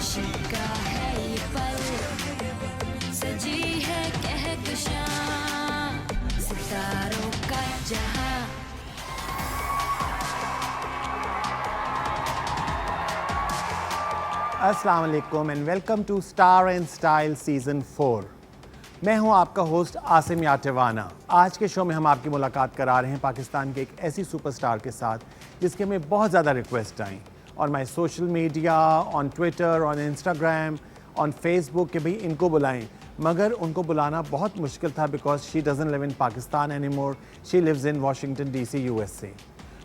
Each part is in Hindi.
खुशी का है ये पल, सजी है कहकशां सितारों का जहां। अस्सलाम वालेकुम and welcome to star and style season 4। मैं हूं आपका होस्ट आसिम याटेवाना। आज के शो में हम आपकी मुलाकात करा रहे हैं पाकिस्तान के एक ऐसी सुपरस्टार के साथ जिसके हमें बहुत ज़्यादा रिक्वेस्ट आई और my social media, on Twitter, on Instagram, on Facebook कि भाई इनको बुलाएं, मगर उनको बुलाना बहुत मुश्किल था because she doesn't live in Pakistan any more, she lives in Washington DC USA।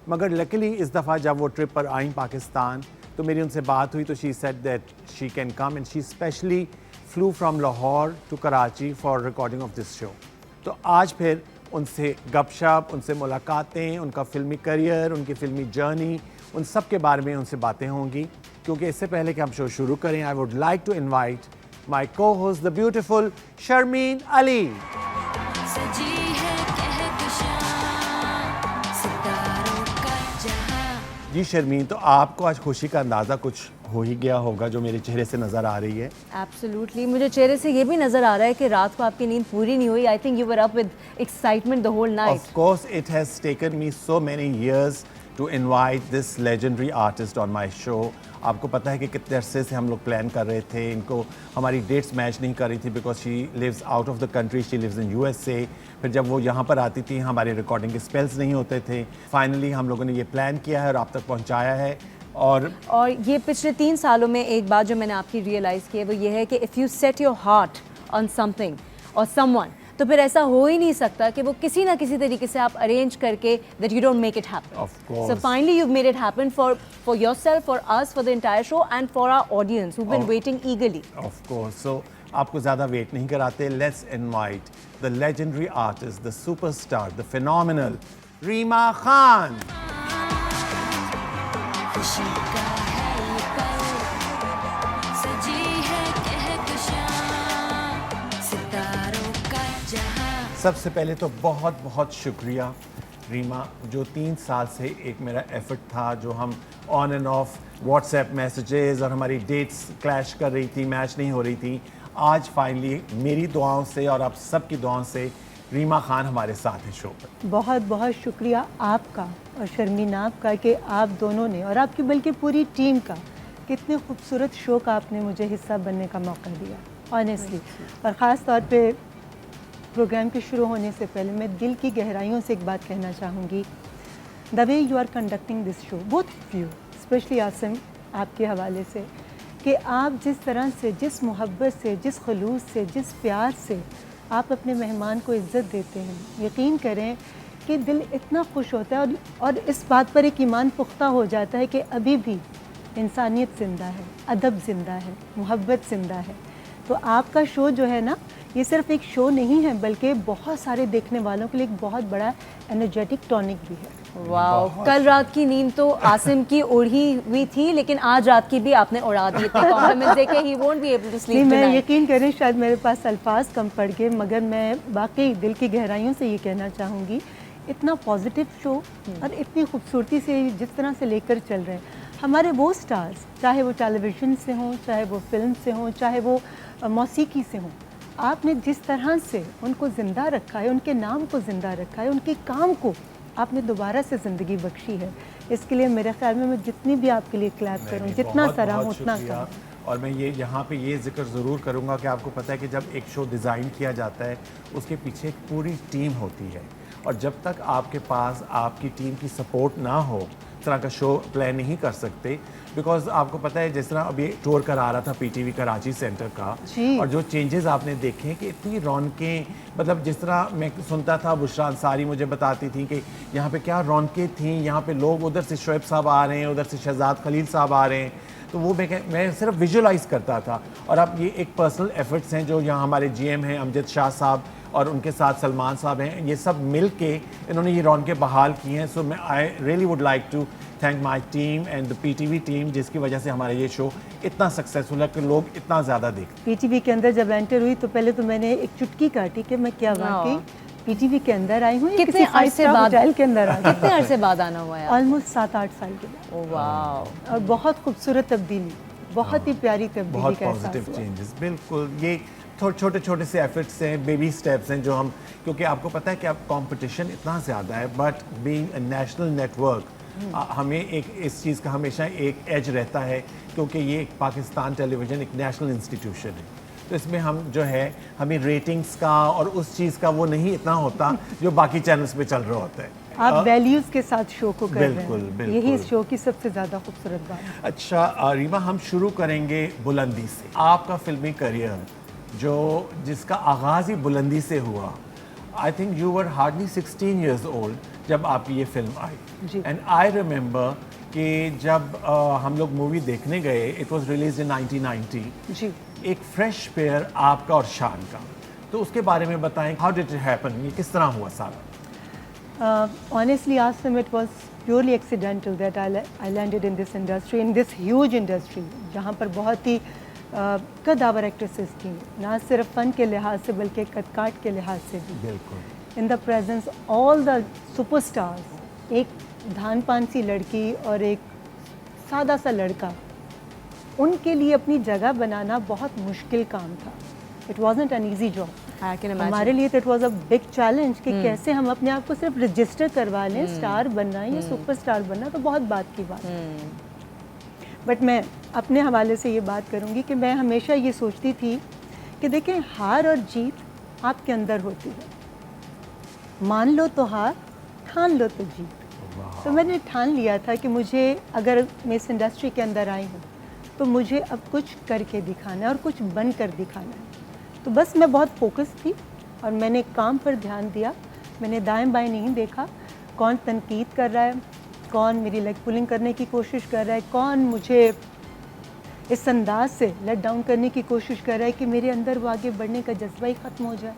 मगर लकीली इस दफ़ा जब वो ट्रिप पर आई पाकिस्तान तो मेरी उनसे बात हुई तो she said that she can come and she specially flew from Lahore to Karachi for recording of this show. तो आज फिर उनसे गपशप, उनसे मुलाकातें, उनका फ़िल्मी करियर, उनकी फ़िल्मी जर्नी, उन सब के बारे में उनसे बातें होंगी। क्योंकि इससे पहले कि हम शो शुरू करें, I would like to invite my cohost the beautiful Sharmeen Ali. सजी है कहकशां सितारों का जहां। जी शर्मीन, तो आपको आज खुशी का अंदाज़ा कुछ हो ही गया होगा जो मेरे चेहरे से नज़र आ रही है। एब्सोल्युटली, मुझे चेहरे से ये भी नज़र आ रहा है कि रात को आपकी नींद पूरी नहीं हुई। I think you were up with excitement the whole night. Of course, it has taken me so many years to invite this legendary artist on my show. आपको पता है कि कितने अरसे से हम लोग प्लान कर रहे थे इनको, हमारी डेट्स मैच नहीं कर रही थी because she lives out of the country, she lives in USA। फिर जब वो यहाँ पर आती थी हमारे रिकॉर्डिंग के स्पेल्स नहीं होते थे। फाइनली हम लोगों ने ये प्लान किया है और आप तक पहुँचाया है। और ये पिछले 3 सालों में एक बात जो मैंने आपकी रियलाइज़ की है वो ये है कि if you set your heart on something और समवन, तो फिर ऐसा हो ही नहीं सकता कि वो किसी ना किसी तरीके से आप अरेंज करके that you don't make it happen. Of course. So finally you made it happen for yourself, for us, for the entire show and for our audience who been waiting eagerly. Of course. So आपको ज़्यादा वेट नहीं कराते, let's invite the legendary artist, the superstar, the phenomenal Reema Khan. खुशी का है ये पल, सजी है कहकशां सितारों का जहां। सबसे पहले तो बहुत बहुत शुक्रिया रीमा, जो 3 साल से एक मेरा एफर्ट था, जो हम on end of WhatsApp messages और हमारी डेट्स क्लैश कर रही थी, मैच नहीं हो रही थी। आज फाइनली मेरी दुआओं से और आप सबकी दुआओं से रीमा खान हमारे साथ है शो पर। बहुत बहुत शुक्रिया आपका और शर्मीन आपका कि आप दोनों ने और आपकी बल्कि पूरी टीम का कितने खूबसूरत शो का आपने मुझे हिस्सा बनने का मौका दिया ऑनेस्टली। और ख़ास तौर पे प्रोग्राम के शुरू होने से पहले मैं दिल की गहराइयों से एक बात कहना चाहूँगी, the way you are conducting this show, both of you, specially Asim आपके हवाले से, कि आप जिस तरह से, जिस मोहब्बत से, जिस खलूस से, जिस प्यार से आप अपने मेहमान को इज़्ज़त देते हैं, यकीन करें कि दिल इतना खुश होता है और इस बात पर एक ईमान पुख्ता हो जाता है कि अभी भी इंसानियत ज़िंदा है, अदब ज़िंदा है, मोहब्बत ज़िंदा है। तो आपका शो जो है ना, ये सिर्फ एक शो नहीं है बल्कि बहुत सारे देखने वालों के लिए एक बहुत बड़ा एनर्जेटिक टॉनिक भी है। वाओ, कल रात की नींद तो आसिम की उड़ी हुई थी, लेकिन आज रात की भी आपने उड़ा दी। इतने कॉम्प्लीमेंट्स देके ही won't be able to sleep नहीं, मैं टुनाइट। यकीन करें शायद मेरे पास अल्फाज कम पड़ गए, मगर मैं वाकई दिल की गहराइयों से ये कहना चाहूँगी, इतना पॉजिटिव शो और इतनी खूबसूरती से जिस तरह से लेकर चल रहे हैं हमारे वो स्टार्स, चाहे वो टेलीविज़न से हों, चाहे वो फिल्म से हों, चाहे वो मौसीकी से हों, आपने जिस तरह से उनको ज़िंदा रखा है, उनके नाम को ज़िंदा रखा है, उनके काम को आपने दोबारा से ज़िंदगी बख्शी है। इसके लिए मेरे ख्याल में मैं जितनी भी आपके लिए क्लैप करूं, जितना सराहूं उतना कम। और मैं ये यहाँ पे ये जिक्र ज़रूर करूँगा कि आपको पता है कि जब एक शो डिज़ाइन किया जाता है उसके पीछे एक पूरी टीम होती है, और जब तक आपके पास आपकी टीम की सपोर्ट ना हो इस तरह का शो प्लान नहीं कर सकते। बिकॉज आपको पता है जिस तरह अभी टूर करा रहा था PTV कराची सेंटर का, और जो चेंजेस आपने देखे हैं कि इतनी रौनकें, मतलब जिस तरह मैं सुनता था बुशरा अंसारी मुझे बताती थी कि यहाँ पे क्या रौनकें थी, यहाँ पे लोग उधर से शोएब साहब आ रहे हैं, उधर से शहजाद खलील साहब आ रहे हैं, तो वो मैं सिर्फ विजुलाइज़ करता था। और अब ये एक पर्सनल एफर्ट्स हैं जो यहाँ हमारे GM हैं अमजद शाह साहब और उनके साथ सलमान साहब हैं, ये सब मिल के इन्होंने ये रौनकें बहाल की हैं। सो मैं I really would like to thank my team and the PTV team, जिसकी वजह से हमारा ये शो इतना सक्सेसफुल है कि लोग इतना ज़्यादा देखते। PTV के अंदर जब एंटर हुई तो पहले तो मैंने एक चुटकी काटी कि मैं क्या वाकई PTV के अंदर आई हूँ, कितने अरसे बाद होटल के अंदर आई कितने अरसे बाद आना हुआ है? ऑलमोस्ट 7-8 साल के बाद। ओह वाह, और बहुत खूबसूरत तब्दीली। बहुत ही प्यारी तब्दीली बहुत का एहसास पॉजिटिव हुआ। चेंजेस, बिल्कुल। ये छोटे छोटे से एफर्ट्स हैं, बेबी स्टेप्स हैं जो हम, क्योंकि आपको पता है कि अब कंपटीशन इतना ज़्यादा है, but being a national network हमें एक इस चीज़ का हमेशा एक एज रहता है, क्योंकि ये एक पाकिस्तान टेलीविज़न एक नेशनल इंस्टीट्यूशन है। तो इसमें हम जो है हमें रेटिंग्स का और उस चीज़ का वो नहीं इतना होता जो बाकी चैनल्स पे चल रहा होता है। आप वैल्यूज़ के साथ शो को कर रहे बिल्कुल, हैं, बिल्कुल। यही इस शो की सबसे ज़्यादा खूबसूरत बात है। अच्छा रीमा, हम शुरू करेंगे बुलंदी से। आपका फिल्मी करियर जिसका आगाज़ ही बुलंदी से हुआ, I think you were hardly 16 years old जब आपकी ये फिल्म आई। जी। एंड आई रिमेंबर कि जब हम लोग मूवी देखने गए, इट वाज रिलीज इन 1990। जी, एक फ्रेश पेयर आपका और शान का, तो उसके बारे में बताएं, हाउ डिड इट हैपन, ये किस तरह हुआ सारा? honestly, Asim, it was purely accidental that I landed in this industry, in this huge industry, जहाँ पर बहुत ही कदावर एक्ट्रेसेस थी, ना सिर्फ फ़न के लिहाज से बल्कि कदकाट के लिहाज से भी। बिल्कुल। In the presence all the superstars, एक धान पान सी लड़की और एक सादा सा लड़का, उनके लिए अपनी जगह बनाना बहुत मुश्किल काम था। It wasn't an easy job. I can imagine. हमारे लिए तो it was a big challenge कि कैसे हम अपने आप को सिर्फ रजिस्टर करवा लें, स्टार बनना है या सुपरस्टार बनना तो बहुत बात की बात है। बट मैं अपने हवाले से ये बात करूँगी कि मैं हमेशा ये सोचती थी कि देखें, हार और जीत आपके अंदर होती है। मान लो तो हार, ठान लो तो जीत। तो मैंने ठान लिया था कि मुझे, अगर मैं इस इंडस्ट्री के अंदर आई हूँ तो मुझे अब कुछ करके दिखाना है और कुछ बन कर दिखाना है। तो बस मैं बहुत फोकस थी और मैंने काम पर ध्यान दिया। मैंने दाएं बाएं नहीं देखा, कौन तनकीद कर रहा है, कौन मेरी लेग पुलिंग करने की कोशिश कर रहा है, कौन मुझे इस अंदाज से लेट डाउन करने की कोशिश कर रहा है कि मेरे अंदर वो आगे बढ़ने का जज्बा ही ख़त्म हो जाए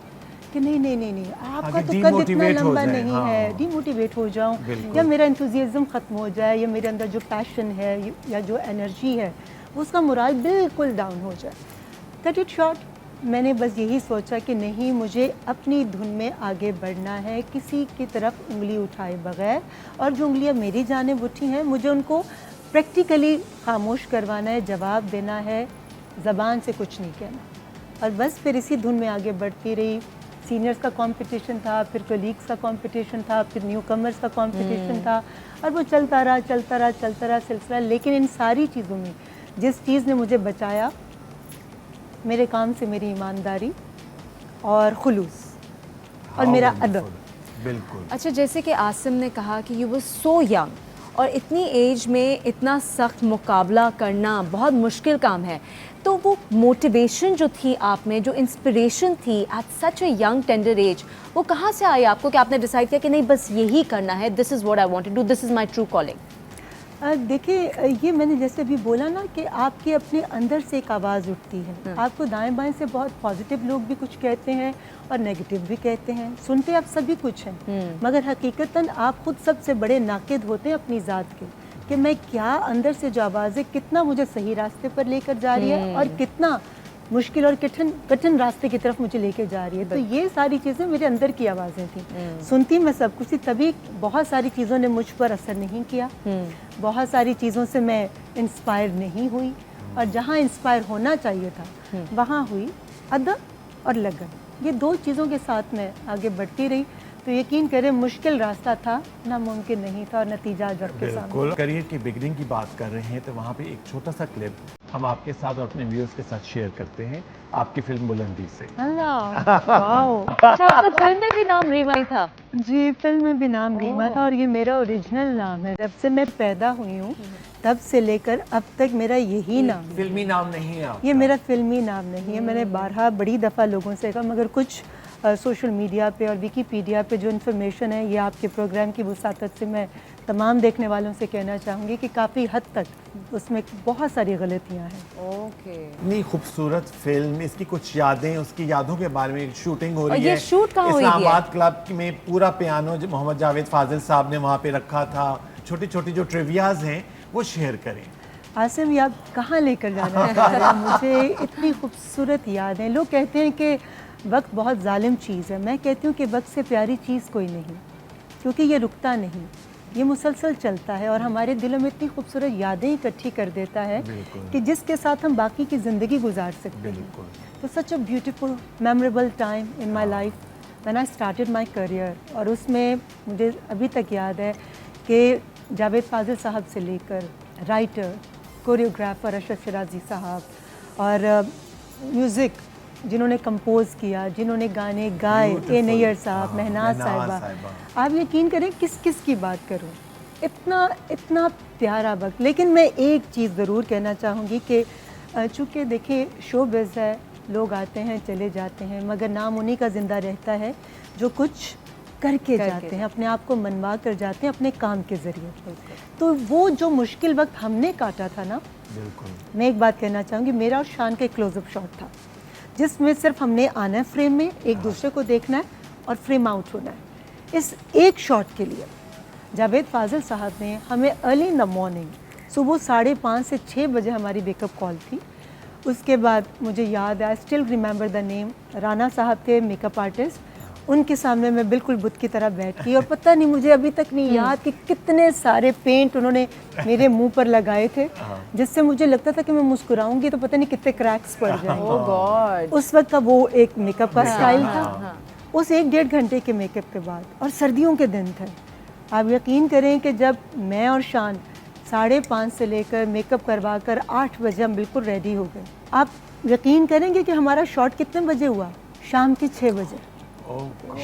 कि नहीं, आपका तो कद इतना demotivate हो लंबा जाए, नहीं हाँ। है, डीमोटिवेट हो जाऊं, बिल्कुल। या मेरा इंथुजियाज्म ख़त्म हो जाए, या मेरे अंदर जो पैशन है या जो एनर्जी है उसका मुराद बिल्कुल डाउन हो जाए। कट इट शॉर्ट, मैंने बस यही सोचा कि नहीं, मुझे अपनी धुन में आगे बढ़ना है, किसी की तरफ उंगली उठाए बगैर, और जो उंगलियां मेरी जानिब उठी हैं मुझे उनको प्रैक्टिकली खामोश करवाना है, जवाब देना है, ज़बान से कुछ नहीं कहना। और बस फिर इसी धुन में आगे बढ़ती रही। सीनियर्स का कंपटीशन था, फिर कलीग्स का कंपटीशन था, फिर न्यू कमर्स का कंपटीशन था, और वो चलता रहा सिलसिला। लेकिन इन सारी चीज़ों में जिस चीज़ ने मुझे बचाया, मेरे काम से मेरी ईमानदारी और खुलूस और मेरा अदब। बिल्कुल। अच्छा, जैसे कि आसिम ने कहा कि यू वर सो यंग और इतनी एज में इतना सख्त मुकाबला करना बहुत मुश्किल काम है, तो वो मोटिवेशन जो थी आप में, जो इंस्पिरेशन थी at such a young tender as, वो कहाँ से आई आपको कि आपने डिसाइड किया कि नहीं, बस यही करना है, this is what I want to do, this is my true calling? देखिए, ये मैंने जैसे अभी बोला ना कि आपके अपने अंदर से एक आवाज़ उठती है। आपको दाएं बाएं से बहुत पॉजिटिव लोग भी कुछ कहते हैं और नेगेटिव भी कहते हैं, सुनते आप सभी कुछ हैं, मगर हकीकतन आप खुद सबसे बड़े नाकिद होते हैं अपनी ज़ात के, कि मैं क्या अंदर से जो आवाज़ है कितना मुझे सही रास्ते पर लेकर जा रही है और कितना मुश्किल और कठिन रास्ते की तरफ मुझे लेके जा रही है। तो ये सारी चीज़ें मेरे अंदर की आवाज़ें थी। सुनती मैं सब कुछ थी, तभी बहुत सारी चीज़ों ने मुझ पर असर नहीं किया, बहुत सारी चीज़ों से मैं इंस्पायर नहीं हुई, और जहाँ इंस्पायर होना चाहिए था वहाँ हुई अदब और लगन। ये दो चीज़ों के साथ मैं आगे बढ़ती रही। तो यकीन करें, मुश्किल रास्ता था, नामुमकिन नहीं था, और नतीजा आज आपके सामने। बिल्कुल। करियर की बिगनिंग की बात कर रहे हैं, तो वहाँ पे एक छोटा सा क्लिप हम आपके साथ और अपने व्यूअर्स के साथ शेयर करते हैं आपकी फिल्म बुलंदी से। अच्छा, आपका फिल्म में भी नाम रीमा ही था? जी, फिल्म में भी नाम रीमा था, और ये मेरा ओरिजिनल नाम है। जब से मैं पैदा हुई हूँ तब से लेकर अब तक मेरा यही नाम है। फिल्मी नाम नहीं है आपका? ये मेरा फिल्मी नाम नहीं है। मैंने बारहा बड़ी दफ़ा लोगों से कहा, मगर कुछ सोशल मीडिया पे और विकीपीडिया पे जो इन्फॉर्मेशन है, ये आपके प्रोग्राम की वसातत से मैं तमाम देखने वालों से कहना चाहूँगी कि काफ़ी हद तक उसमें बहुत सारी गलतियाँ हैं। ओके। इतनी खूबसूरत फिल्म, इसकी कुछ यादें, उसकी यादों के बारे में शूटिंग हो रही और ये है। शूट कहाँ हुई है? इस्लामाबाद क्लब में पूरा पियानो जो मोहम्मद जावेद फाजिल साहब ने वहाँ पे रखा था। छोटी छोटी जो ट्रिवियाज हैं वो शेयर करें। आसिम, ये आप कहाँ लेकर जाना चाह रहे हैं? मुझे इतनी खूबसूरत यादें। लोग कहते हैं कि वक्त बहुत जालिम चीज़ है, मैं कहती हूँ कि वक्त से प्यारी चीज़ कोई नहीं, क्योंकि ये रुकता नहीं। ये मुसलसल चलता है और हमारे दिलों में इतनी खूबसूरत यादें इकट्ठी कर देता है कि जिसके साथ हम बाकी की ज़िंदगी गुजार सकते हैं। तो such a beautiful memorable time in my life when I started my career. और उसमें मुझे अभी तक याद है कि जावेद फ़ाज़िल साहब से लेकर राइटर, कोरियोग्राफर अशरफ शिराजी साहब और म्यूज़िक जिन्होंने कंपोज़ किया, जिन्होंने गाने गाए, ए नैयर साहब, महनाज साहिबा, आप यकीन करें किस किस की बात करूं, इतना इतना प्यारा वक्त। लेकिन मैं एक चीज़ ज़रूर कहना चाहूँगी कि चूँकि देखिए शोबिज़ है, लोग आते हैं चले जाते हैं, मगर नाम उन्हीं का ज़िंदा रहता है जो कुछ करके जाते हैं, अपने आप को मनवा कर जाते हैं अपने काम के ज़रिए। तो वो जो मुश्किल वक्त हमने काटा था ना, मैं एक बात कहना चाहूँगी, मेरा और शान का एक क्लोज़अप शॉट था जिसमें सिर्फ हमने आना है फ्रेम में, एक दूसरे को देखना है और फ्रेम आउट होना है। इस एक शॉट के लिए जावेद फ़ाज़िल साहब ने हमें अर्ली इन द मॉर्निंग, सुबह 5:30 से 6 बजे हमारी बेकअप कॉल थी। उसके बाद मुझे याद है, I still remember the name, Rana साहब थे मेकअप आर्टिस्ट, उनके सामने मैं बिल्कुल बुत की तरह बैठ गई और पता नहीं, मुझे अभी तक नहीं याद कि कितने सारे पेंट उन्होंने मेरे मुंह पर लगाए थे, जिससे मुझे लगता था कि मैं मुस्कुराऊंगी तो पता नहीं कितने क्रैक्स पड़ जाएंगे। ओह गॉड, उस वक्त का वो एक मेकअप का स्टाइल था। उस 1-1.5 घंटे के मेकअप के बाद, और सर्दियों के दिन थे, आप यकीन करें कि जब मैं और शान 5:30 से लेकर मेकअप करवा कर 8 बजे हम बिल्कुल रेडी हो गए। आप यकीन करेंगे कि हमारा शॉट कितने बजे हुआ? शाम के 6 बजे।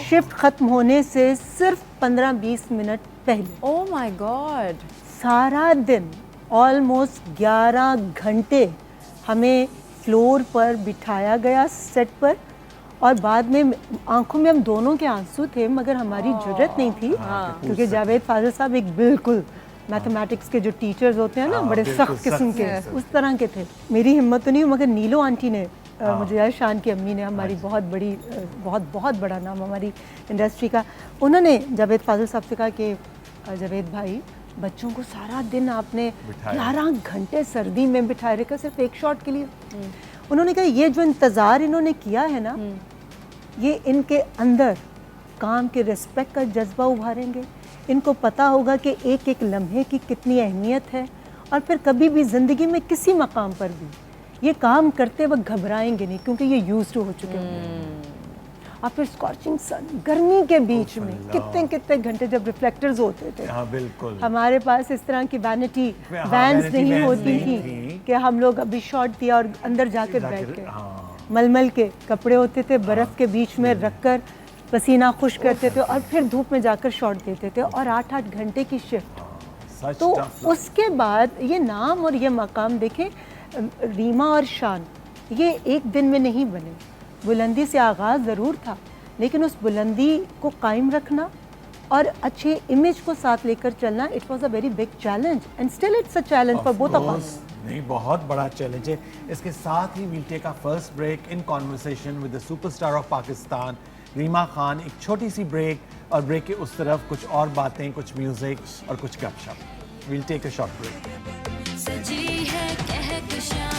शिफ्ट ख़त्म होने से सिर्फ 15-20 मिनट पहले। ओह माय गॉड, सारा दिन ऑलमोस्ट 11 घंटे हमें फ्लोर पर बिठाया गया सेट पर, और बाद में आंखों में हम दोनों के आंसू थे, मगर हमारी ज़रूरत नहीं थी क्योंकि जावेद फ़ाज़िल साहब एक बिल्कुल मैथमेटिक्स के जो टीचर्स होते हैं ना, बड़े सख्त किस्म के, उस तरह के थे। मेरी हिम्मत तो नहीं, मगर नीलो आंटी ने, मुझे याद, शान की अम्मी ने, हमारी बहुत बड़ी, बहुत बड़ा नाम हमारी इंडस्ट्री का, उन्होंने जावेद फ़ाज़िल साहब से कहा कि जावेद भाई, बच्चों को सारा दिन आपने 11 घंटे सर्दी में बिठाए रखा सिर्फ एक शॉट के लिए। उन्होंने कहा ये जो इंतज़ार इन्होंने किया है ना, ये इनके अंदर काम के रिस्पेक्ट का जज्बा उभारेंगे, इनको पता होगा कि एक एक लम्हे की कितनी अहमियत है, और फिर कभी भी ज़िंदगी में किसी मकाम पर भी ये काम करते वक्त घबराएंगे नहीं, क्योंकि ये यूज्ड टू हो चुके होंगे। और फिर स्कॉचिंग सन, गर्मी के बीच में कितने कितने घंटे जब रिफ्लेक्टर्स होते थे। बिल्कुल। हमारे पास इस तरह की वैनिटी वैन्स नहीं होती थी कि हम लोग अभी शॉट दिया और अंदर जाकर बैठ गए। मलमल के कपड़े होते थे, बर्फ़ के बीच में रखकर पसीना खुश करते थे और फिर धूप में जाकर शॉट देते थे, और 8-8 घंटे की शिफ्ट। तो उसके बाद ये नाम और ये मकाम देखें, रीमा और शान ये एक दिन में नहीं बने। बुलंदी से आगाज़ ज़रूर था, लेकिन उस बुलंदी को कायम रखना और अच्छे इमेज को साथ लेकर चलना, it was a very big challenge, and still it's a challenge for both of us. नहीं, बहुत बड़ा चैलेंज है। इसके साथ ही we'll take a first break in conversation with the superstar of Pakistan Reema Khan. एक छोटी सी ब्रेक, और ब्रेक के उस तरफ कुछ और बातें, कुछ म्यूजिक और कुछ गपशप। We'll take a short break. सजी है कहकशां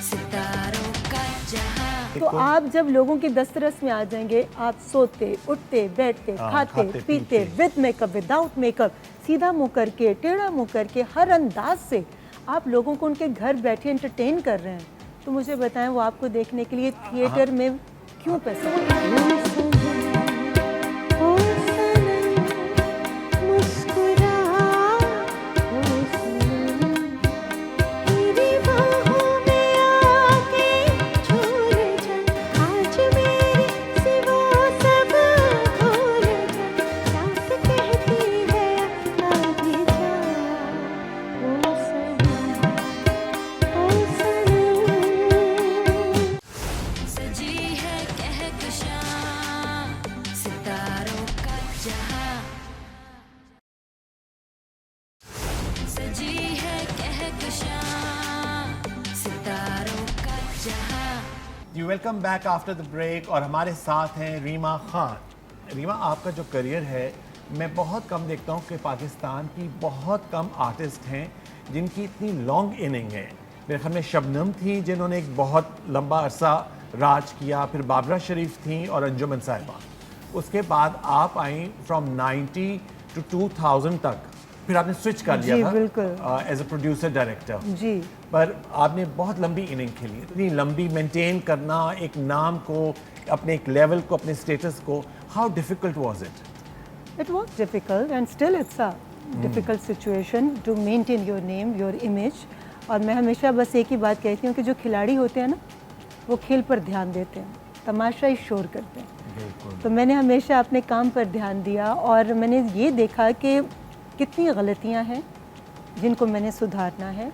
सितारों का जहां। तो आप जब लोगों की दस्तरस में आ जाएंगे, आप सोते, उठते, बैठते, खाते, पीते, विद मेकअप, विदाउट मेकअप, सीधा मुंह करके, टेढ़ा मुंह करके, हर अंदाज से आप लोगों को उनके घर बैठे एंटरटेन कर रहे हैं, तो मुझे बताएं वो आपको देखने के लिए थिएटर में क्यों पैसे? सजी है कहकशां सितारों का जहां। सजी है कहकशां सितारों का जहां। जी, welcome back after the break. और हमारे साथ हैं रीमा खान। रीमा, आपका जो करियर है, मैं बहुत कम देखता हूँ कि पाकिस्तान की बहुत कम आर्टिस्ट हैं जिनकी इतनी लॉन्ग इनिंग है। मेरे ख्याल में शबनम थी जिन्होंने एक बहुत लंबा अरसा राज किया, फिर बाबरा शरीफ थी और अंजुमन साहिबा। उसके बाद आप आई फ्रॉम 90 टू 2000 तक फिर आपने स्विच कर लिया जी, था बिल्कुल। As a producer director. जी। पर आपने बहुत लंबी इनिंग खेली, इतनी लंबी मेंटेन करना एक नाम को, अपने एक लेवल को, अपने स्टेटस को, how difficult was it? It was difficult and still it's a difficult situation to maintain your name, your image. और मैं हमेशा बस एक ही बात कहती हूँ कि जो खिलाड़ी होते हैं ना, वो खेल पर ध्यान देते हैं, तमाशाई शोर करते हैं। बिल्कुल। तो मैंने हमेशा अपने काम पर ध्यान दिया और मैंने ये देखा कि कितनी गलतियाँ हैं जिनको मैंने सुधारना है,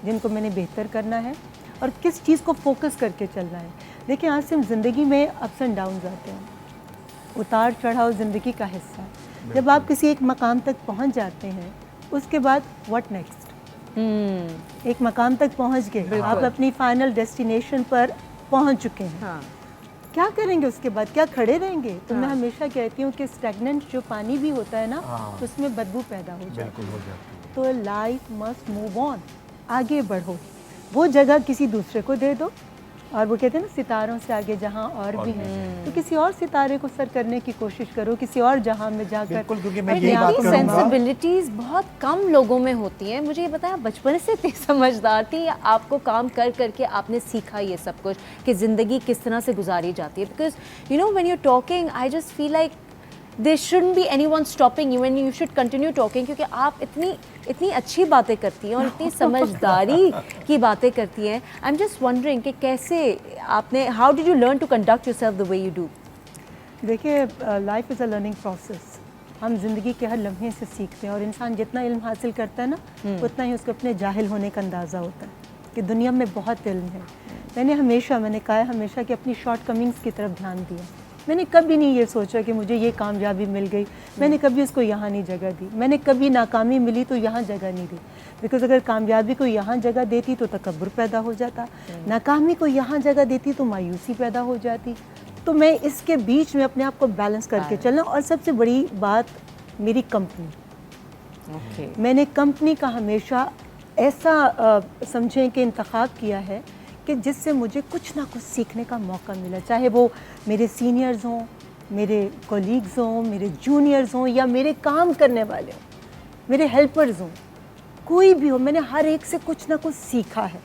जिनको मैंने बेहतर करना है और किस चीज़ को फोकस करके चलना है। देखिए आसिम, ज़िंदगी में अप्स एंड डाउन्स आते हैं, उतार चढ़ाव ज़िंदगी का हिस्सा है। जब आप किसी एक मकाम तक पहुंच जाते हैं, उसके बाद व्हाट नेक्स्ट? एक मकाम तक पहुंच गए, आप अपनी फाइनल डेस्टिनेशन पर पहुंच चुके हैं। हाँ। क्या करेंगे उसके बाद? क्या खड़े रहेंगे? तो मैं हमेशा कहती हूँ कि स्टैग्नेंट जो पानी भी होता है ना, उसमें बदबू पैदा हो जाती बिल्कुल है। हो जाती है। तो लाइफ मस्ट मूव ऑन, आगे बढ़ो, वो जगह किसी दूसरे को दे दो। और वो कहते हैं ना, सितारों से आगे जहां और भी हैं, तो किसी और सितारे को सर करने की कोशिश करो, किसी और जहां में जाकर। बिल्कुल, क्योंकि मैं बट यही बात इतनी करूंगा। सेंसिबिलिटीज बहुत कम लोगों में होती हैं। मुझे ये बताया, बचपन से इतनी समझदार थी या आपको काम कर करके आपने सीखा ये सब कुछ कि ज़िंदगी किस तरह से गुजारी जाती है? Because you know when you talking, I just feel like there shouldn't be anyone stopping you and you should continue talking, क्योंकि आप इतनी अच्छी बातें करती हैं और इतनी समझदारी की बातें करती हैं। आई एम जस्ट वंडरिंग कि कैसे आपने, how did you learn to conduct yourself the way you do? देखिए, life is a learning process. हम ज़िंदगी के हर लम्हे से सीखते हैं और इंसान जितना इल्म हासिल करता है ना, उतना ही उसको अपने जाहिल होने का अंदाज़ा होता है कि दुनिया में बहुत इल्म है। मैंने कहा है हमेशा कि अपनी शॉर्ट कमिंग्स की तरफ ध्यान दिया। मैंने कभी नहीं ये सोचा कि मुझे ये कामयाबी मिल गई, मैंने कभी उसको यहाँ नहीं जगह दी। मैंने कभी नाकामी मिली तो यहाँ जगह नहीं दी, बिकॉज अगर कामयाबी को यहाँ जगह देती तो तकब्बुर पैदा हो जाता, नाकामी को यहाँ जगह देती तो मायूसी पैदा हो जाती। तो मैं इसके बीच में अपने आप को बैलेंस करके चलना। और सबसे बड़ी बात, मेरी कंपनी, मैंने कंपनी का हमेशा ऐसा समझें कि इंतखाब किया है कि जिससे मुझे कुछ ना कुछ सीखने का मौका मिला, चाहे वो मेरे सीनियर्स हों, मेरे कोलीग्स हों, मेरे जूनियर्स हों, या मेरे काम करने वाले हों, मेरे हेल्पर्स हों, कोई भी हो, मैंने हर एक से कुछ ना कुछ सीखा है।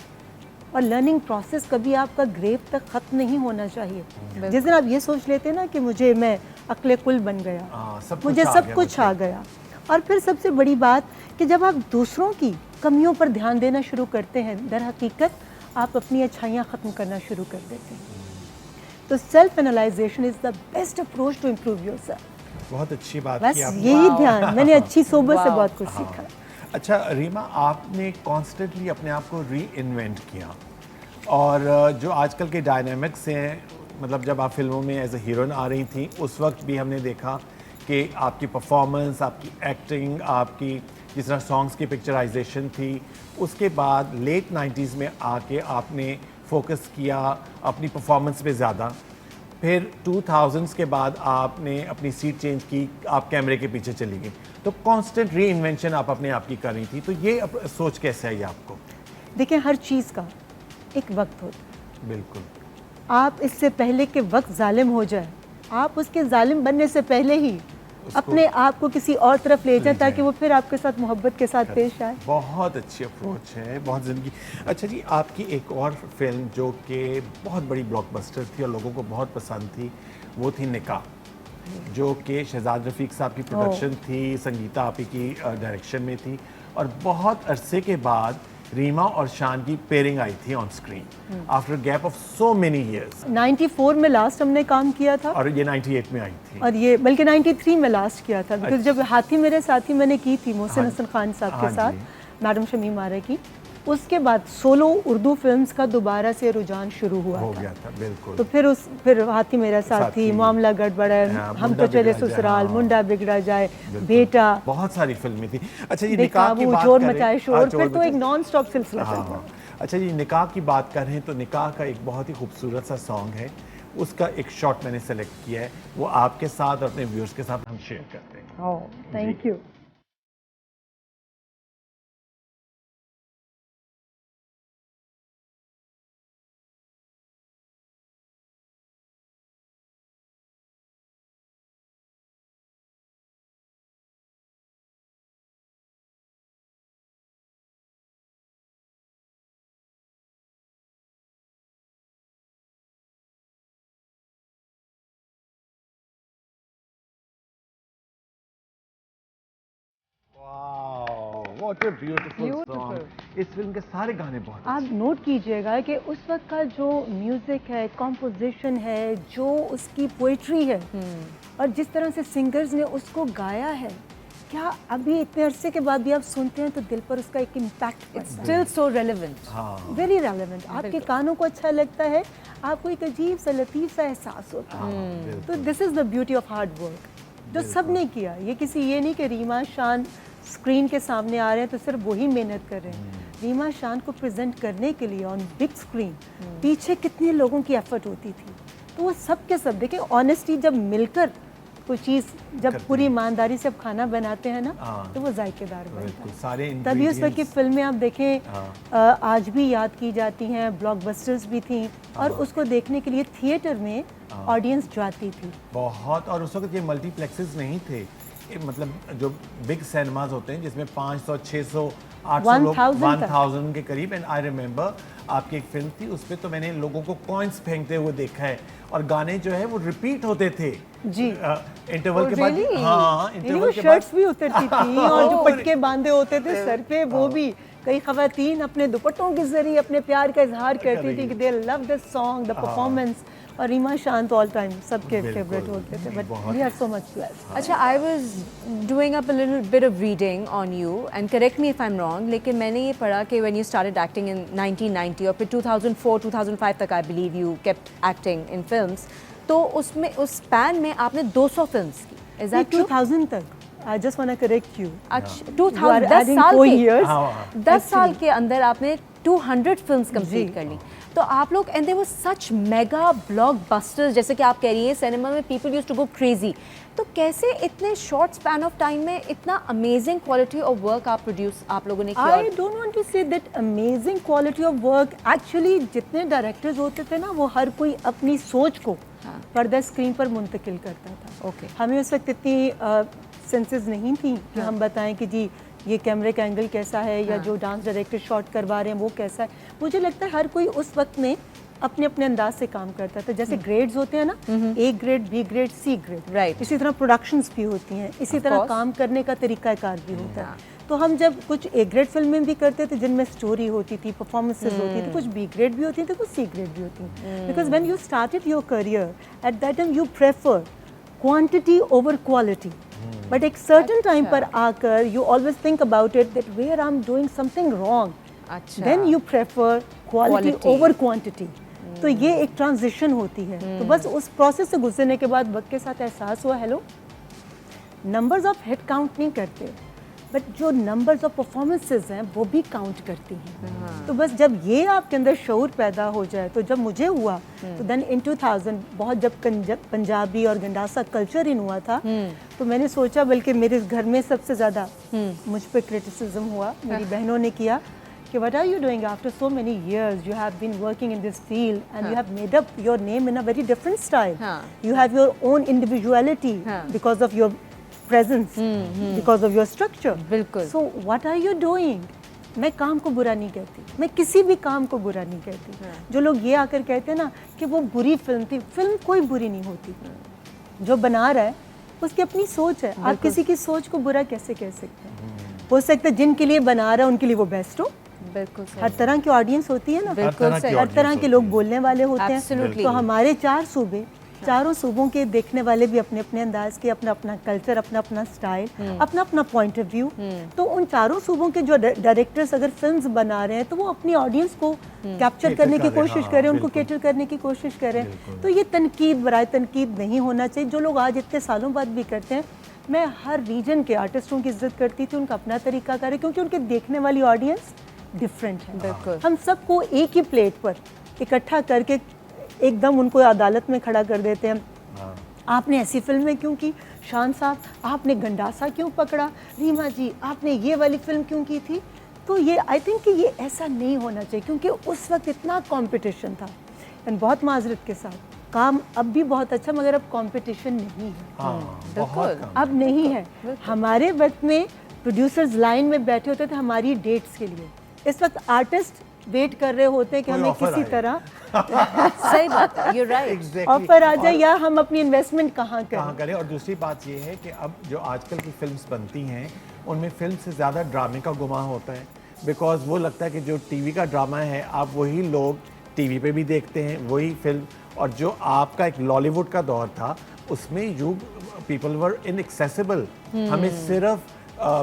और लर्निंग प्रोसेस कभी आपका ग्रेव तक ख़त्म नहीं होना चाहिए। जिस दिन आप ये सोच लेते हैं ना कि मैं अक्ले कुल बन गया, मुझे सब कुछ आ गया। और फिर सबसे बड़ी बात कि जब आप दूसरों की कमियों पर ध्यान देना शुरू करते हैं, दर हकीकत आप अपनी अच्छाइयाँ ख़त्म करना शुरू कर देते हैं। तो self analyzation is the best approach to improve yourself. बहुत अच्छी बात बस की आपने। यही ध्यान, मैंने अच्छी सोबत से बहुत कुछ सीखा। अच्छा रीमा, आपने कॉन्स्टेंटली अपने आप को री इन्वेंट किया और जो आजकल के डायनामिक्स हैं, मतलब जब आप फिल्मों में एज ए हीरोइन आ रही थी, उस वक्त भी हमने देखा कि आपकी परफॉर्मेंस, आपकी एक्टिंग, आपकी जिस तरह सॉन्ग्स की पिक्चराइजेशन थी, उसके बाद लेट 90s में आके आपने फोकस किया अपनी परफॉर्मेंस पे ज़्यादा। फिर 2000s के बाद आपने अपनी सीट चेंज की, आप कैमरे के पीछे चली गई। तो कांस्टेंट री इन्वेंशन आप अपने आप की कर रही थी। तो ये सोच कैसे आई आपको? देखिए, हर चीज़ का एक वक्त होता है। बिल्कुल। आप इससे पहले कि वक्त जालिम हो जाए, आप उसके जालिम बनने से पहले ही अपने आप को किसी और तरफ ले जाए ताकि वो फिर आपके साथ मोहब्बत के साथ पेश आए। बहुत अच्छी अप्रोच है, बहुत ज़िंदगी। अच्छा जी, आपकी एक और फिल्म जो कि बहुत बड़ी ब्लॉकबस्टर थी और लोगों को बहुत पसंद थी, वो थी निकाह, जो कि शहजाद रफ़ीक साहब की प्रोडक्शन थी, संगीता आपी की डायरेक्शन में थी और बहुत अरसे के बाद रीमा और शान की पेयरिंग आई थी on screen after gap of so many years. 94 में लास्ट हमने काम किया था और ये 98 में आई थी और ये बल्कि 93 में लास्ट किया था, बिकॉज जब हाथी मेरे साथी मैंने की थी मोहसिन हसन खान साहब के साथ, मैडम शमीम आरा की, उसके बाद सोलो उर्दू फिल्म्स का दोबारा से रुझान शुरू हुआ हो था। गया था, बिल्कुल। तो फिर हाथी मेरा साथी, मामला गड़बड़ है, हम तो चले ससुराल, मुंडा बिगड़ा जाए, बेटा, बहुत सारी फिल्में थी। अच्छा जी, निकाह निकाह की बात चोर करें, मचाए शोर, फिर तो एक नॉन स्टॉप सिलसिला हाँ, चलता। अच्छा जी, निकाह की बात करें तो निकाह का एक बहुत ही खूबसूरत सा सॉन्ग है, उसका एक शॉट मैंने सेलेक्ट किया है, वो आपके साथ और अपने व्यूअर्स के साथ हम शेयर करते हैं। Thank you. Wow, what a beautiful song. इस फिल्म के सारे गाने बहुत आप नोट कीजिएगा कि उस वक्त का जो म्यूज़िक है, कॉम्पोजिशन है, जो उसकी पोइट्री है और जिस तरह से सिंगर्स ने उसको गाया है, क्या अभी इतने अरसे के बाद भी आप सुनते हैं तो दिल पर उसका एक इम्पैक्ट पड़ता है। Still so relevant. हाँ, वेरी रेलेवेंट। आपके कानों को अच्छा लगता है, आपको एक अजीब सा लतीफ़ सा एहसास होता है। तो this is the beauty of hard work जो सब ने किया। ये किसी ये नहीं कि रीमा शान स्क्रीन के सामने आ रहे हैं तो सिर्फ वही मेहनत कर रहे हैं। रीमा शान को प्रेजेंट करने के लिए ऑन बिग स्क्रीन पीछे कितने लोगों की एफर्ट होती थी। तो वो सब के सब देखिए, ऑनेस्टी जब मिलकर कोई चीज़ जब पूरी ईमानदारी से आप खाना बनाते हैं ना तो वो जायकेदार बनता बिल्कुल, है। सारे तभी उस वक्त की ingredients। फिल्में आप देखें आज भी याद की जाती हैं, ब्लॉकबस्टर्स भी थी और उसको देखने के लिए थिएटर में ऑडियंस जाती थी। बहुत, और उस वक्त ये मल्टीप्लेक्सेस नहीं थे, मतलब जो बिग सिनेमाज होते हैं जिसमें 500, 600, 800 लोग, 1000 के करीब। एंड आई रिमेंबर आपकी एक फिल्म थी, उस पर तो मैंने लोगों को कॉइन्स फेंकते हुए देखा है और गाने जो है वो रिपीट होते थे जी। इंटरवल के बाद। really? हाँ, वो इंटरवल के बाद शर्ट्स भी उतरती थी और जो पटके बांधे होते थे सर पे, वो भी कई खवातीन अपने दुपट्टों के जरिए अपने प्यार का इजहार करती थी कि दे love the song, the performance. और रीमा शान तो ऑल टाइम सबके फेवरेट होते थे, but we are so much blessed. अच्छा, I was doing up a little bit of reading on you and correct me if I am wrong, लेकिन मैंने ये पढ़ा कि when you started acting in 1990 और फिर 2004-2005 तक I believe you kept acting in films, तो उसमें उस स्पैन में आपने 200 फिल्म्स की। Is that true? 2000 तक। I just want to correct you. अच्छा, You are 2000 adding 10 साल के अंदर आपने 200 फिल्म्स कंप्लीट कर ली। तो आप लोग, and there was such mega blockbusters, जैसे कि आप कह रही हैं सिनेमा में people used to go crazy, तो कैसे इतने शॉर्ट स्पैन ऑफ टाइम में इतना अमेजिंग क्वालिटी ऑफ वर्क आप लोगों ने किया? I don't want to say that amazing quality of work. Actually जितने डायरेक्टर्स होते थे ना, वो हर कोई अपनी सोच को पर्दा स्क्रीन पर मुंतकिल करता था। ओके। हमें उस वक्त इतनी सेंसेस नहीं थी कि हम बताएं कि जी ये कैमरे का एंगल कैसा है या जो डांस डायरेक्टर शॉट करवा रहे हैं वो कैसा है। मुझे लगता है हर कोई उस वक्त में अपने अपने अंदाज से काम करता था। जैसे ग्रेड्स होते हैं ना, A grade, B grade, C grade, right. इसी तरह प्रोडक्शंस भी होती हैं, इसी तरह काम करने का तरीकाकार भी होता है। तो हम जब कुछ ए ग्रेड फिल्में भी करते थे जिनमें स्टोरी होती थी, परफॉर्मेंसेज होती थी, कुछ बी ग्रेड भी होती थी, कुछ सी ग्रेड भी होती थी। Because when you started your career at that time you prefer quantity over quality, but एक सर्टन टाइम पर आकर you always think about it that where I am doing something wrong, अच्छा, then you prefer quality Quality. Over quantity. तो ये एक ट्रांजिशन होती है। तो बस उस प्रोसेस से गुजरने के बाद वक्त के साथ एहसास हुआ, hello, numbers of hit count नहीं करते, बट जो नंबर्स ऑफ परफॉर्मेंसेज हैं वो भी काउंट करती हैं। तो बस जब ये आपके अंदर शऊर पैदा हो जाए, तो जब मुझे हुआ तो देन इन 2000 बहुत जब पंजाबी और गंडासा कल्चर इन हुआ था, तो मैंने सोचा, बल्कि मेरे घर में सबसे ज़्यादा मुझ पर क्रिटिसिज्म हुआ, मेरी बहनों ने किया कि what are you doing after so many years? You have been working in this field and you have made up your name in a very different style. You have your own individuality because of your presence, because of your structure. बिल्कुल। So what are you doing? मैं काम को बुरा नहीं कहती, मैं किसी भी काम को बुरा नहीं कहती। जो लोग ये आकर कहते हैं ना कि वो बुरी फिल्म थी, फिल्म कोई बुरी नहीं होती। जो बना रहा है उसकी अपनी सोच है, आप किसी की सोच को बुरा कैसे कह सकते हैं? हो सकता है जिनके लिए बना रहा है उनके लिए वो बेस्ट हो। बिल्कुल हर तरह की ऑडियंस होती है ना, बिल्कुल सही। हर तरह के लोग बोलने वाले होते हैं। Absolutely. तो हमारे 4 सूबे, चारों सूबों के देखने वाले भी अपने अपने अंदाज के, अपना अपना कल्चर, अपना अपना स्टाइल, अपना अपना पॉइंट ऑफ व्यू। तो उन चारों सूबों के जो डायरेक्टर्स अगर फिल्म्स बना रहे हैं तो वो अपनी ऑडियंस को कैप्चर करने की कोशिश करें, उनको कैटर करने की कोशिश करें। तो ये तनकीद बराए तनकीद नहीं होना चाहिए। जो लोग आज इतने सालों बाद भी करते हैं, मैं हर रीजन के आर्टिस्टों की इज्जत करती थी, उनका अपना तरीका करे, क्योंकि उनके देखने वाली ऑडियंस डिफरेंट है। बिल्कुल। हम सबको एक ही प्लेट पर इकट्ठा करके एकदम उनको अदालत में खड़ा कर देते हैं। आपने ऐसी फिल्में क्यों की, शान साहब आपने गंडासा क्यों पकड़ा, रीमा जी आपने ये वाली फिल्म क्यों की थी। तो ये आई थिंक कि ये ऐसा नहीं होना चाहिए, क्योंकि उस वक्त इतना कंपटीशन था। एंड बहुत माजरत के साथ काम अब भी बहुत अच्छा, मगर अब कंपटीशन नहीं है। बिल्कुल। अब नहीं है। हमारे वक्त में प्रोड्यूसर्स लाइन में बैठे होते थे हमारी डेट्स के लिए। इस वक्त आर्टिस्ट वेट कर रहे होते हैं कि कोई हमें offer किसी आए। तरह सही बात है, you're right. Exactly. ऑफर आ जाए और या हम अपनी इन्वेस्टमेंट कहाँ कहाँ करें। करें। और दूसरी बात ये है कि अब जो आजकल की फिल्म्स बनती हैं उनमें फिल्म से ज़्यादा ड्रामे का गुमा होता है, बिकॉज वो लगता है कि जो टीवी का ड्रामा है आप वही लोग टीवी पे भी देखते हैं, वही फिल्म। और जो आपका एक लॉलीवुड का दौर था उसमें यू पीपल वर इनएक्सेसिबल, हमें सिर्फ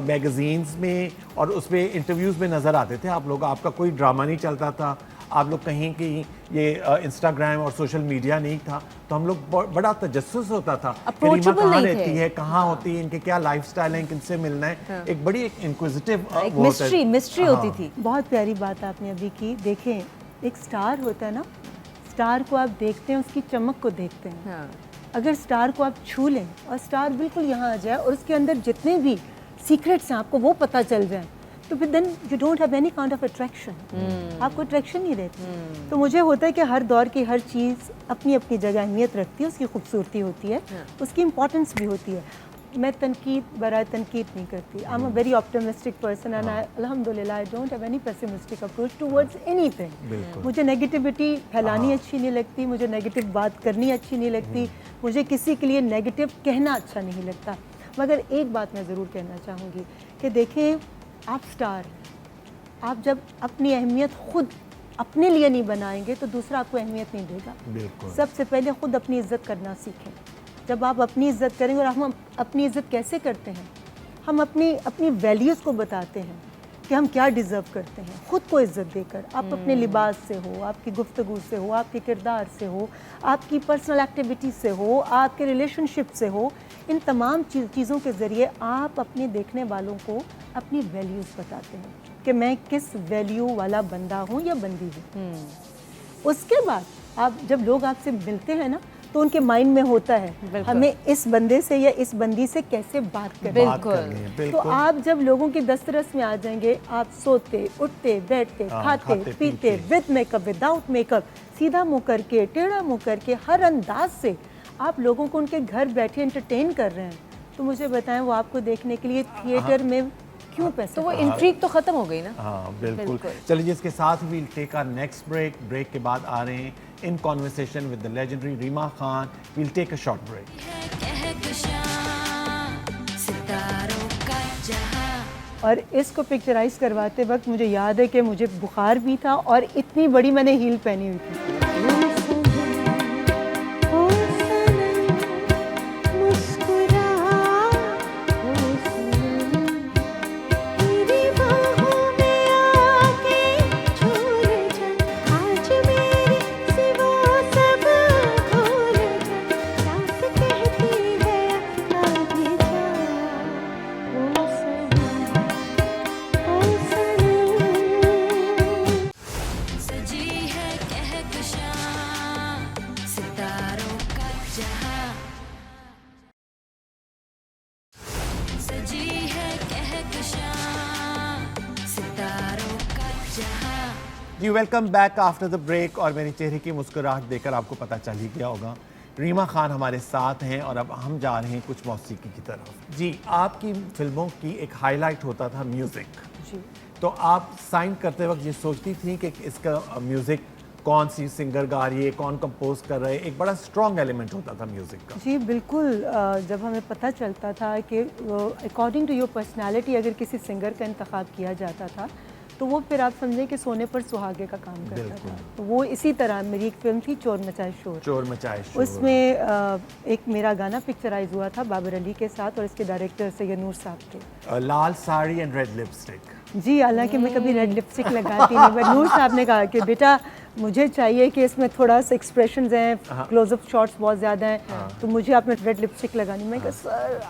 मैगजीन्स में और उसमें इंटरव्यूज़ में नज़र आते थे आप लोग, आपका कोई ड्रामा नहीं चलता था, आप लोग कहीं की ये इंस्टाग्राम और सोशल मीडिया नहीं था, तो हम लोग बड़ा तजस्सुस होता था कि रीमा Approachable कहाँ नहीं रहती थे। है, कहाँ होती है, इनके क्या लाइफस्टाइल है, किनसे मिलना है, एक बड़ी एक इंक्विजिटिव एक मिस्ट्री होती थी। बहुत प्यारी बात आपने अभी की। देखें, एक स्टार होता है ना, स्टार को आप देखते हैं, उसकी चमक को देखते हैं। हाँ। अगर स्टार को आप छू लें और स्टार बिल्कुल यहाँ आ जाए और उसके अंदर जितने भी सीक्रेट्स हैं आपको वो पता चल जाए, तो फिर then you don't have any kind of attraction, आपको अट्रैक्शन नहीं रहती। तो मुझे होता है कि हर दौर की हर चीज़ अपनी अपनी जगह अहमियत रखती है, उसकी खूबसूरती होती है, उसकी इम्पोर्टेंस भी होती है। मैं तनकीद बराए तनकीद नहीं करती। I am a very optimistic person and I अल्हम्दुलिल्लाह I don't have any pessimistic approach towards anything. मुझे नेगेटिविटी फैलानी अच्छी नहीं लगती, मुझे नेगेटिव बात करनी अच्छी नहीं लगती, मुझे किसी के लिए नेगेटिव कहना अच्छा नहीं लगता। मगर एक बात मैं ज़रूर कहना चाहूँगी कि देखें, आप स्टार हैं, आप जब अपनी अहमियत खुद अपने लिए नहीं बनाएंगे तो दूसरा आपको अहमियत नहीं देगा। बिल्कुल। सबसे पहले खुद अपनी इज्जत करना सीखें। जब आप अपनी इज्जत करेंगे, और हम अपनी इज्जत कैसे करते हैं, हम अपनी वैल्यूज़ को बताते हैं कि हम क्या डिज़र्व करते हैं, ख़ुद को इज्जत देकर। आप अपने लिबास से हो, आपकी गुफ्तगू से हो, आपके किरदार से हो, आपकी पर्सनल एक्टिविटी से हो, आपके रिलेशनशिप से हो, इन तमाम चीज़ों के ज़रिए आप अपने देखने वालों को अपनी वैल्यूज़ बताते हैं कि मैं किस वैल्यू वाला बंदा हूँ या बंदी हूँ। उसके बाद आप जब लोग आपसे मिलते हैं ना, तो उनके माइंड में होता है हमें इस बंदे से या इस बंदी से कैसे बात करनी है। बात करनी है, तो बिल्कुल। आप जब लोगों की दस्तरस में आ जाएंगे, आप सोते उठते बैठते खाते पीते, विद मेकअप विदाउट मेकअप, सीधा मुंह करके टेढ़ा मुंह करके, हर अंदाज से आप लोगों को उनके घर बैठे एंटरटेन कर रहे हैं, तो मुझे बताएं वो आपको देखने के लिए थिएटर में क्यों पैसे। तो वो इंट्रीग तो खत्म हो गई ना। हाँ बिल्कुल। चलिए इसके साथ we'll take our next break. Break के बाद आ रहे हैं in conversation with the legendary Reema Khan. We'll take a short break. है कहकशां सितारों का जहां। और इसको पिक्चराइज करवाते वक्त मुझे याद है कि मुझे बुखार भी था और इतनी बड़ी मैंने हील पहनी हुई थी। सजी है कहकशां सितारों का जहां। सजी है कहकशां सितारों का जहां। जी welcome back after the break. और मेरे चेहरे की मुस्कुराहट देखकर आपको पता चल ही गया होगा, रीमा खान हमारे साथ हैं और अब हम जा रहे हैं कुछ मौसीकी की तरफ। जी, आपकी फिल्मों की एक हाईलाइट होता था म्यूज़िक। जी तो आप साइन करते वक्त ये सोचती थी कि इसका म्यूज़िक कौन सी सिंगर गा रही है, कौन कंपोज कर रहा है, एक बड़ा स्ट्रॉन्ग एलिमेंट होता था म्यूज़िक का। जी बिल्कुल। जब हमें पता चलता था कि अकॉर्डिंग टू योर पर्सनालिटी अगर किसी सिंगर का इंतखाब किया जाता था, तो वो फिर आप समझें कि सोने पर सुहागे का काम करता था। तो वो इसी तरह मेरी एक फिल्म थी चोर मचाए शोर। चोर मचाए शोर। उसमें एक मेरा गाना पिक्चराइज हुआ था बाबर अली के साथ और इसके डायरेक्टर सैयद नूर साहब थे। लाल साड़ी एंड रेड लिपस्टिक। जी, हालांकि मैं कभी रेड लिपस्टिक लगाती नहीं, बट नूर साहब ने कहा कि बेटा मुझे चाहिए कि इसमें थोड़ा सा एक्सप्रेशंस हैं, क्लोजअप शॉट्स बहुत ज़्यादा हैं, तो मुझे आपने रेड लिपस्टिक लगानी। मैं कहा sir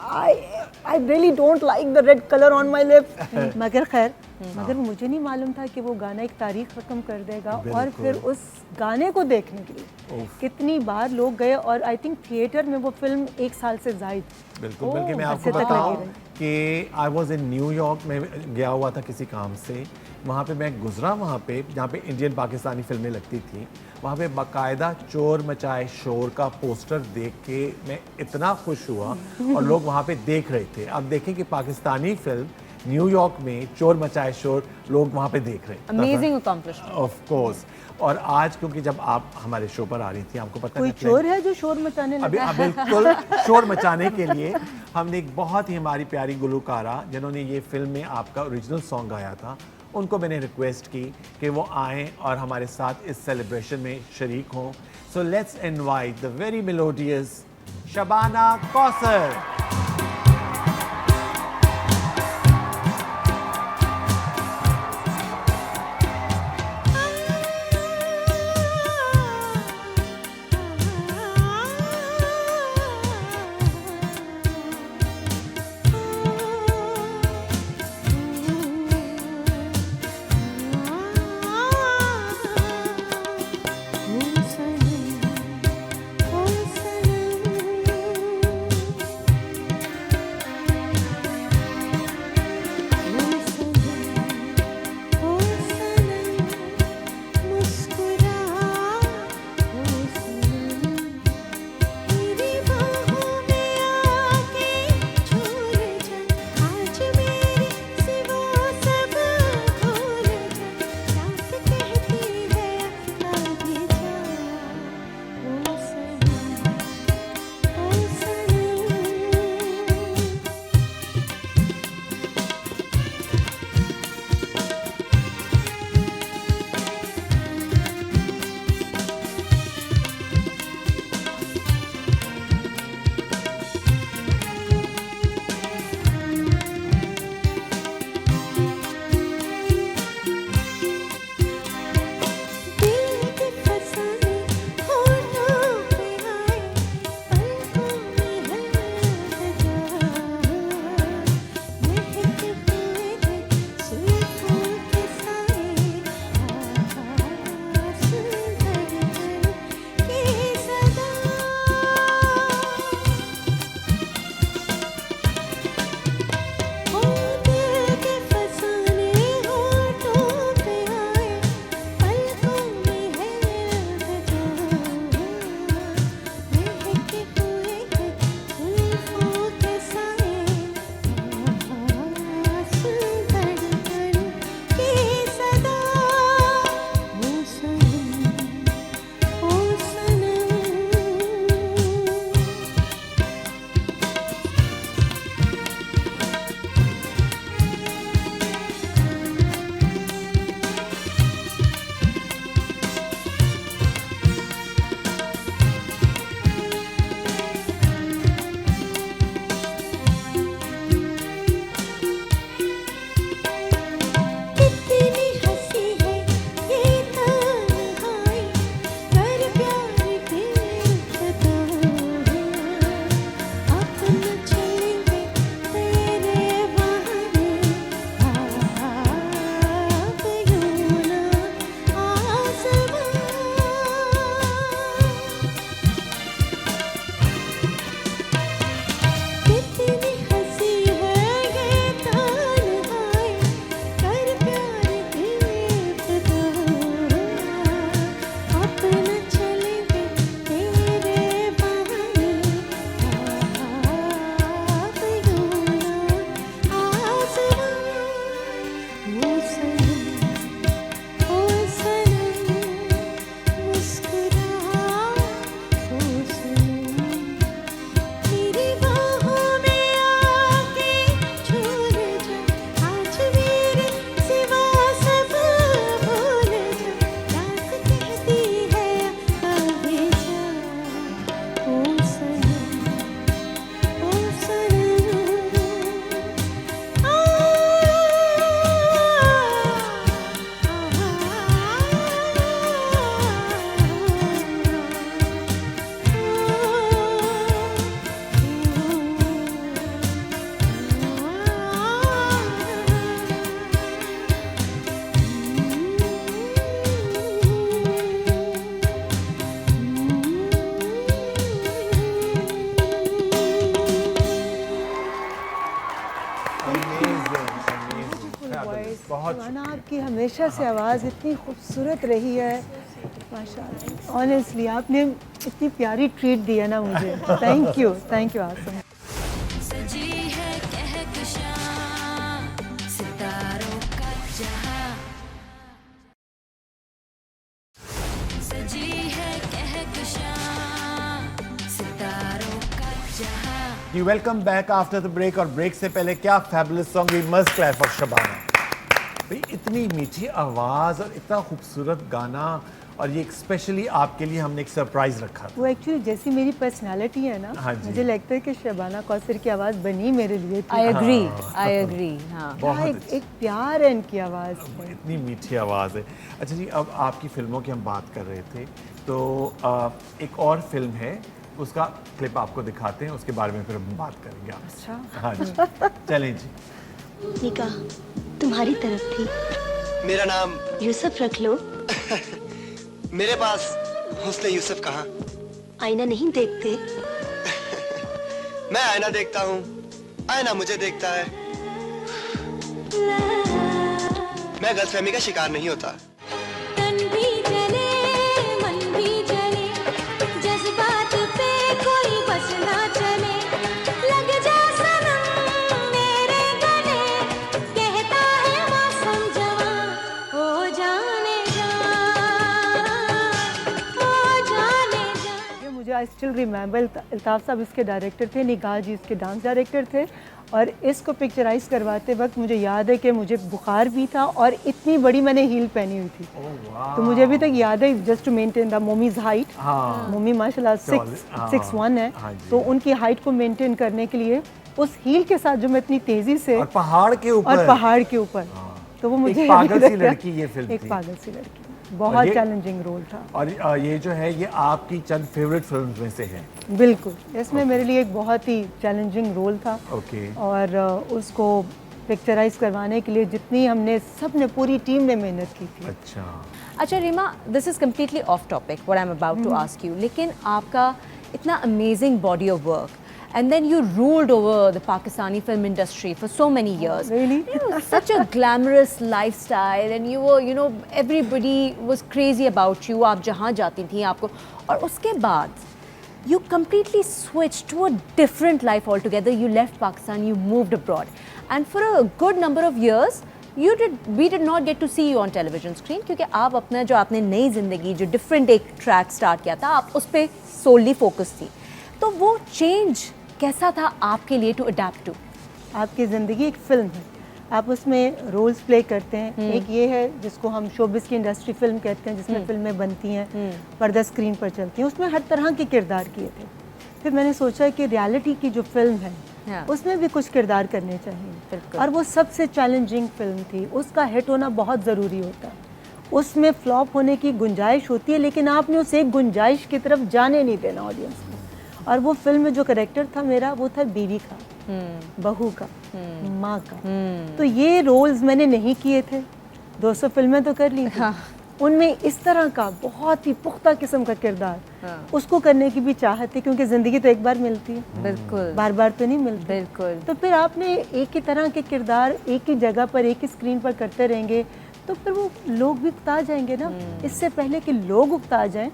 I really don't like the red colour on my lips. मगर खैर, मगर मुझे नहीं मालूम था कि वो गाना एक तारीख रकम कर देगा। और फिर उस गाने को देखने के लिए कितनी बार लोग गए, और आई थिंक थिएटर में वो फिल्म 1 साल से ज़ायद। बिल्कुल। बल्कि मैं आपको हद तक बताऊं लगी रही। कि आई वॉज इन न्यूयॉर्क में गया हुआ था किसी काम से, वहाँ पे मैं गुजरा, वहाँ पे जहाँ पे इंडियन पाकिस्तानी फिल्में लगती थी, वहाँ पे बाकायदा चोर मचाए शोर का पोस्टर देख के मैं इतना खुश हुआ और लोग वहाँ पे देख रहे थे। अब देखें कि पाकिस्तानी फिल्म न्यूयॉर्क में चोर मचाए शोर लोग वहाँ पे देख रहे हैं। Amazing accomplishment. Of course. और आज क्योंकि जब आप हमारे शो पर आ रही थी, आपको पता कोई है चोर है जो शोर मचाने अभी लगा? बिल्कुल शोर मचाने के लिए हमने एक बहुत ही हमारी प्यारी गुलकारा जिन्होंने ये फिल्म में आपका ओरिजिनल सॉन्ग गाया था, उनको मैंने रिक्वेस्ट की कि वो आएं और हमारे साथ इस सेलिब्रेशन में शरीक हों। So let's invite the very melodious Shabana Kausar. बहुत सुहाना, आपकी हमेशा से आवाज़ इतनी खूबसूरत रही है माशाल्लाह। ऑनेस्टली आपने इतनी प्यारी ट्रीट दी है ना मुझे। Thank you Asam. सजी है कहकशां जी welcome back after the break. और ब्रेक से पहले क्या fabulous song, we must clap for Shabana. भाई इतनी मीठी आवाज़ और इतना खूबसूरत गाना, और ये स्पेशली आपके लिए हमने एक सरप्राइज रखा था। वो एक्चुअली जैसी मेरी पर्सनालिटी है ना, हाँ जी। मुझे लगता है कि शबाना कौसर की आवाज़ बनी मेरे लिए थी। आई एग्री हाँ। बहुत एक प्यार है इनकी आवाज़ में। इतनी मीठी आवाज़ है। अच्छा जी, अब आपकी फिल्मों की हम बात कर रहे थे, तो एक और फिल्म है, उसका क्लिप आपको दिखाते हैं, उसके बारे में फिर हम बात करेंगे आपसे। अच्छा। हाँ जी, चलें जी। निकाह तुम्हारी तरफ थी, मेरा नाम यूसुफ रख लो। मेरे पास हुस्न यूसुफ कहाँ। आईना नहीं देखते, मैं आईना देखता हूँ, आईना मुझे देखता है। मैं गलतफहमी का शिकार नहीं होता। तन भी जले मन भी जले, जज्बात पे कोई बस ना चले, लग जा सनम मेरे गले, कहता है मौसम जवां, ओ जाने जा, ओ जाने जा। ये मुझे आई स्टिल रिमेंबर, अल्ताफ़ साहब इसके डायरेक्टर थे, निगाह जी इसके डांस डायरेक्टर थे, और इसको पिक्चराइज करवाते वक्त मुझे याद है कि मुझे बुखार भी था और इतनी बड़ी मैंने हील पहनी हुई थी। तो मुझे अभी तक याद है, just to maintain the mommy's height. हाँ। मोमी माशाल्लाह हाँ। 6'1" है, हाँ जी। तो उनकी हाइट को मेंटेन करने के लिए उस हील के साथ जो मैं इतनी तेजी से, और पहाड़ के ऊपर, और पहाड़ के ऊपर, तो वो मुझे एक पागल अभी सी तक- लड़की ये फिल्म एक थी। पागल सी लड़की, बहुत ये- चैलेंजिंग रोल था। और ये जो है, ये आपकी चंद फेवरेट फिल्म्स में से है। बिल्कुल, इसमें मेरे लिए एक बहुत ही चैलेंजिंग रोल था। ओके। और उसको पिक्चराइज करवाने के लिए जितनी हमने, सब ने, पूरी टीम ने मेहनत की थी। अच्छा, अच्छा Reema, this is completely off topic what I am about to ask you, लेकिन आपका इतना amazing body of work, and then you ruled over the Pakistani film industry for so many years. Really? You know, such a glamorous lifestyle, and you were, you know, everybody was crazy about you. आप जहाँ जाती थी आपको, और उसके बाद you completely switched to a different life altogether. You left Pakistan, you moved abroad, and for a good number of years we did not get to see you on television screen, क्योंकि आप अपना जो आपने नई ज़िंदगी, जो डिफरेंट एक ट्रैक स्टार्ट किया था, आप उस पर solely फोकस थी। तो वो चेंज कैसा था आपके लिए टू अडेप्ट टू? आपकी ज़िंदगी एक फ़िल्म है, आप उसमें रोल्स प्ले करते हैं। एक ये है जिसको हम शोबिस की इंडस्ट्री फिल्म कहते हैं, जिसमें फिल्में बनती हैं, पर्दा स्क्रीन पर चलती हैं, उसमें हर तरह के किरदार किए थे। फिर मैंने सोचा कि रियलिटी की जो फिल्म है, हाँ। उसमें भी कुछ किरदार करने चाहिए, बिल्कुल। और वो सबसे चैलेंजिंग फिल्म थी। उसका हिट होना बहुत ज़रूरी होता है, उसमें फ्लॉप होने की गुंजाइश होती है, लेकिन आपने उस एक गुंजाइश की तरफ जाने नहीं देना ऑडियंस को। और वो फिल्म में जो कैरेक्टर था मेरा, वो था बीवी का, बहू का, माँ का। तो ये रोल्स मैंने नहीं किए थे। 200 फिल्में तो कर ली थी, उनमें इस तरह का बहुत ही पुख्ता किस्म का किरदार उसको करने की भी चाहत थी, क्योंकि ज़िंदगी तो एक बार मिलती है, बिल्कुल बार बार तो नहीं मिलती। बिल्कुल। तो फिर आपने एक ही तरह के किरदार एक ही जगह पर एक ही स्क्रीन पर करते रहेंगे, तो फिर वो लोग भी उकता जाएंगे ना। इससे पहले कि लोग उकता जाएं,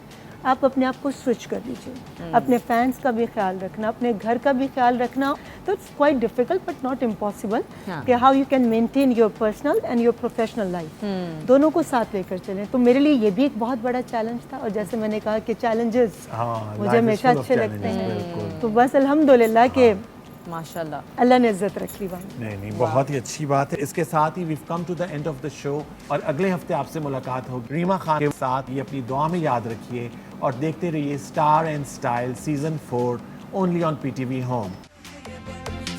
आप अपने आप को स्विच कर लीजिए। अपने फैंस का भी ख्याल रखना, अपने घर का भी ख्याल रखना। तो it's quite difficult but not impossible कि how you can maintain your personal and your professional life, दोनों को साथ लेकर चलें। तो मेरे लिए ये भी एक बहुत बड़ा चैलेंज था, और जैसे मैंने कहा कि चैलेंजेस मुझे हमेशा अच्छे लगते हैं। तो बस अल्हम्दुलिल्लाह के माशाल्लाह अल्लाह ने इज्जत रख ली वहाँ। नहीं, बहुत ही अच्छी बात है। इसके साथ ही we've come to the end of the show, और अगले हफ्ते आपसे मुलाकात होगी रीमा खान के साथ। ये अपनी दुआ में याद रखिए, और देखते रहिए star and style season 4 only on PTV home.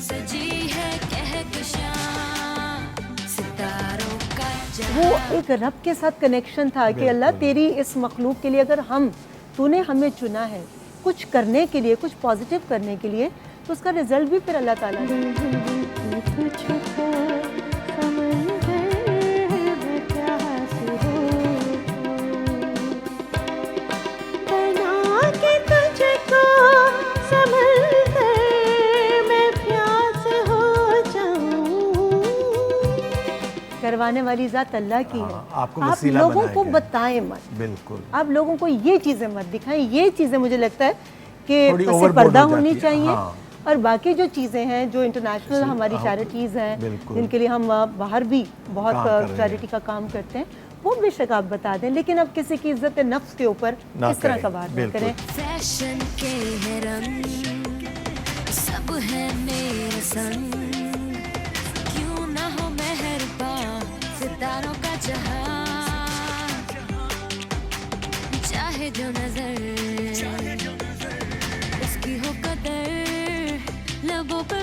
सजी है कहकशां सितारों का जहां। वो एक रब के साथ कनेक्शन था कि अल्लाह तेरी इस मखलूक के लिए, अगर तूने हमें चुना है कुछ करने के लिए, कुछ पॉजिटिव करने के लिए, तो उसका रिजल्ट भी फिर अल्लाह ताला ने। करवाने वाली ज़ात अल्लाह की है। आपको आप वसीला लोगों बनाया को गया। बताएं मत, बिल्कुल। आप लोगों को ये चीज़ें मत दिखाएं। ये चीज़ें मुझे लगता है कि थोड़ी पसे overboard पर्दा हो जाती होनी है, चाहिए। हाँ। और बाकी जो चीज़ें हैं, जो इंटरनेशनल हमारी हाँ, चैरिटीज़ हैं, बिल्कुल। जिनके लिए हम बाहर भी काम कर बहुत रहे चैरिटी का काम करते हैं, वो बेशक आप बता दें, लेकिन अब किसी की इज्जत नफ्स के ऊपर ना इस तरह करें, का बात न बिल्कुल। करें। फैशन के है रंग, सब है मेरे संग, क्यों ना हो मेहरबान सितारों का जहां, चाहे जो नजर उसकी हो कदर, लबों पर